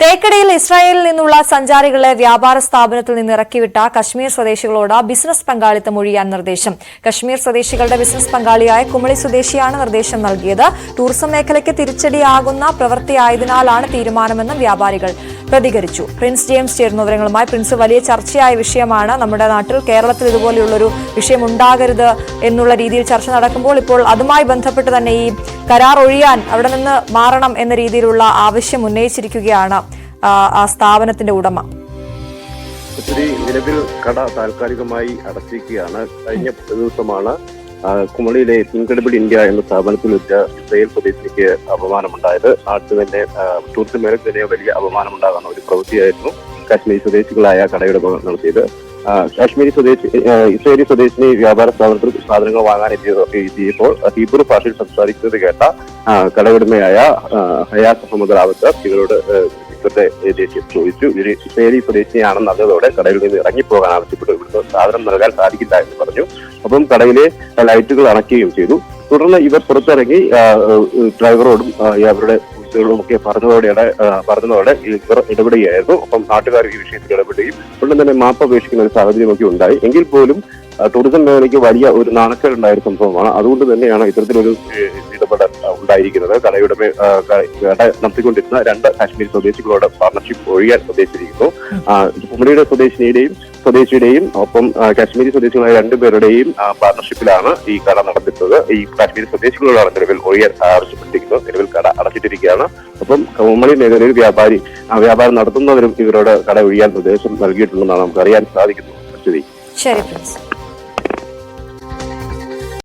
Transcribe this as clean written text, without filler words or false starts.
തേക്കടിയിൽ ഇസ്രായേലിൽ നിന്നുള്ള സഞ്ചാരികളെ വ്യാപാര സ്ഥാപനത്തിൽ നിന്ന് ഇറക്കിവിട്ട കശ്മീർ സ്വദേശികളോട് ബിസിനസ് പങ്കാളിത്തം ഒഴിയാൻ നിർദ്ദേശം. കശ്മീർ സ്വദേശികളുടെ ബിസിനസ് പങ്കാളിയായ കുമളി സ്വദേശിയാണ് നിർദ്ദേശം നൽകിയത്. ടൂറിസം മേഖലയ്ക്ക് തിരിച്ചടിയാകുന്ന പ്രവൃത്തിയായതിനാലാണ് തീരുമാനമെന്നും വ്യാപാരികൾ പ്രതികരിച്ചു. പ്രിൻസ് ജെയിംസ് ചേരുന്ന വിവരങ്ങളുമായി. പ്രിൻസ്, വലിയ ചർച്ചയായ വിഷയമാണ് നമ്മുടെ നാട്ടിൽ. കേരളത്തിൽ ഇതുപോലെയുള്ളൊരു വിഷയം ഉണ്ടാകരുത് എന്നുള്ള രീതിയിൽ ചർച്ച നടക്കുമ്പോൾ ഇപ്പോൾ അതുമായി ബന്ധപ്പെട്ട് തന്നെ ഈ കരാർ ഒഴിയാൻ, അവിടെ നിന്ന് മാറണം എന്ന രീതിയിലുള്ള ആവശ്യം ഉന്നയിച്ചിരിക്കുകയാണ് ആ സ്ഥാപനത്തിന്റെ ഉടമ. നിലവിൽ കട താൽക്കാലികമായി അടച്ചിരിക്കുകയാണ്. കഴിഞ്ഞ ദിവസമാണ് കുമളിയിലെ ഇൻക്രെഡിബിൾ ഇന്ത്യ എന്ന സ്ഥാപനത്തിൽ വെച്ച ഇസ്രായേൽ സ്വദേശിക്ക് അപമാനമുണ്ടായത്. നാട്ടിൽ തന്നെ ടൂറിസം മേഖലയ്ക്ക് തന്നെ വലിയ അപമാനമുണ്ടാകുന്ന ഒരു പ്രവൃത്തിയായിരുന്നു കാശ്മീരി സ്വദേശികളായ കടയുടമ നടത്തിയത്. ഇസ്രായേലി സ്വദേശിനി വ്യാപാര സ്ഥാപനത്തിൽ സാധനങ്ങൾ വാങ്ങാൻ എത്തിയപ്പോൾ ഹീബ്രു ഭാഷയിൽ സംസാരിക്കുന്നത് കേട്ട കടയുടമയായ ഹയാസ് അഹമ്മദ് റാവത്ത് ഇവരോട് ഇവരുടെ ദേശീയം ചോദിച്ചു. ഇവര് ഇസ്രായേലി സ്വദേശിനിയാണെന്ന് അറിഞ്ഞതോടെ കടയിൽ നിന്ന് ഇറങ്ങിപ്പോകാൻ ആവശ്യപ്പെട്ടു. ഇവിടുത്തെ സാധനം നൽകാൻ സാധിക്കില്ല എന്ന് പറഞ്ഞു. അപ്പം കടയിലെ ലൈറ്റുകൾ അണയ്ക്കുകയും ചെയ്തു. തുടർന്ന് ഇവർ പുറത്തിറങ്ങി ഡ്രൈവറോടും അവരുടെ ഒക്കെ പറഞ്ഞതോടെ ഇവർ ഇടപെടുകയായിരുന്നു. അപ്പം നാട്ടുകാർ ഈ വിഷയത്തിൽ ഇടപെടുകയും ഉടൻ തന്നെ മാപ്പ് അപേക്ഷിക്കുന്ന ഒരു സാഹചര്യമൊക്കെ ഉണ്ടായി. എങ്കിൽ പോലും ടൂറിസം മേഖലയ്ക്ക് വലിയ ഒരു നാണക്കേടുണ്ടായ ഒരു സംഭവമാണ്. അതുകൊണ്ട് തന്നെയാണ് ഇത്തരത്തിലൊരു ഇടപെടൽ ഉണ്ടായിരിക്കുന്നത്. കട നടത്തിക്കൊണ്ടിരുന്ന 2 കാശ്മീർ സ്വദേശികളോട് പാർട്ണർഷിപ്പ് ഒഴിയാൻ ഉദ്ദേശിച്ചിരിക്കുന്നു. കുമളിയുടെ സ്വദേശിയുടെയും ഒപ്പം കാശ്മീരി സ്വദേശികളായ 2 പേരുടെയും പാർട്ണർഷിപ്പിലാണ് ഈ കട നടന്നിട്ടുള്ളത്. ഈ കാശ്മീരി സ്വദേശികളോടാണ് നിലവിൽ ഒഴിയാൻ ആവശ്യപ്പെട്ടിരിക്കുന്നത്. നിലവിൽ കട അടച്ചിട്ടിരിക്കുകയാണ്. ഒപ്പം കുമളി മേഖലയിൽ വ്യാപാരം നടത്തുന്നവരും ഇവരോട് കട ഒഴിയാൻ നിർദ്ദേശം നൽകിയിട്ടുണ്ടെന്നാണ് നമുക്ക് അറിയാൻ സാധിക്കുന്നത്. ശരി.